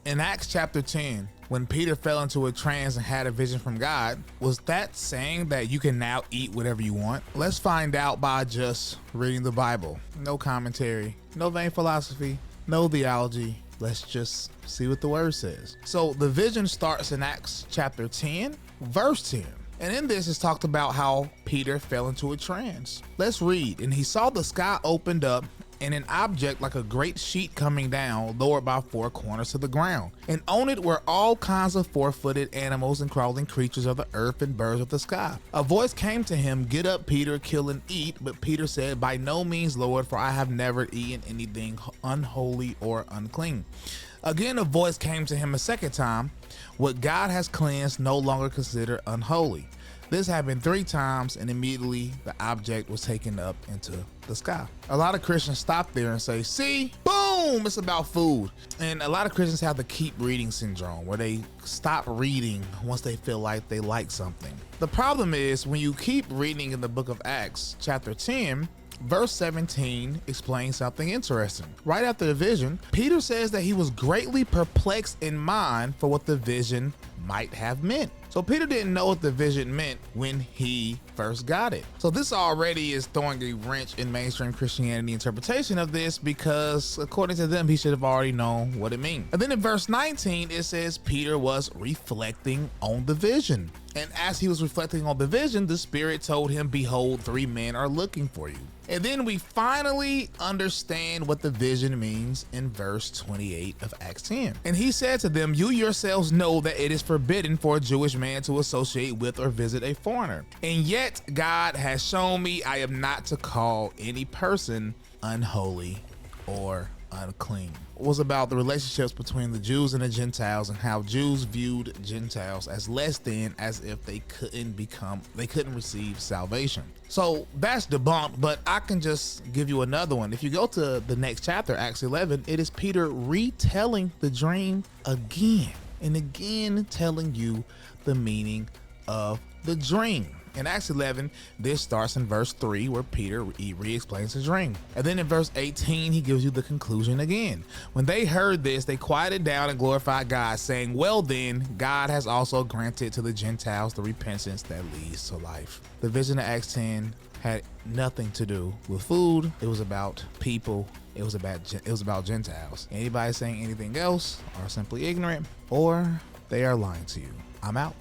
In Acts chapter 10, when Peter fell into a trance and had a vision from God, was that saying that you can now eat whatever you want? Let's find out by just reading the Bible. No commentary, no vain philosophy, no theology. Let's just see what the word says. So the vision starts in Acts chapter 10, verse 10. And in this, it's talked about how Peter fell into a trance. Let's read. And he saw the sky opened up, and an object like a great sheet coming down, lowered by four corners to the ground. And on it were all kinds of four-footed animals and crawling creatures of the earth and birds of the sky. A voice came to him, "Get up, Peter, kill and eat." But Peter said, "By no means, Lord, for I have never eaten anything unholy or unclean." Again, a voice came to him a second time, "What God has cleansed, no longer consider unholy." This happened 3 times, and immediately the object was taken up into the sky. A lot of Christians stop there and say, see, boom, it's about food. And a lot of Christians have the keep reading syndrome, where they stop reading once they feel like they like something. The problem is, when you keep reading in the book of Acts, chapter 10, verse 17 explains something interesting. Right after the vision, Peter says that he was greatly perplexed in mind for what the vision might have meant. So Peter didn't know what the vision meant when he first got it. So this already is throwing a wrench in mainstream Christianity interpretation of this, because according to them, he should have already known what it means. And then in verse 19, it says Peter was reflecting on the vision. And as he was reflecting on the vision, the Spirit told him, "Behold, 3 men are looking for you." And then we finally understand what the vision means in verse 28 of Acts 10. And he said to them, "You yourselves know that it is forbidden for a Jewish man to associate with or visit a foreigner. And yet God has shown me I am not to call any person unholy or unclean." It was about the relationships between the Jews and the Gentiles, and how Jews viewed Gentiles as less than, as if they couldn't receive salvation. So that's debunked, but I can just give you another one. If you go to the next chapter, Acts 11, it is Peter retelling the dream again and again, telling you the meaning of the dream. In Acts 11, this starts in verse 3, where Peter re-explains the dream. And then in verse 18, he gives you the conclusion again. When they heard this, they quieted down and glorified God, saying, "Well then, God has also granted to the Gentiles the repentance that leads to life." The vision of Acts 10 had nothing to do with food. It was about people. It was about Gentiles. Anybody saying anything else are simply ignorant, or they are lying to you. I'm out.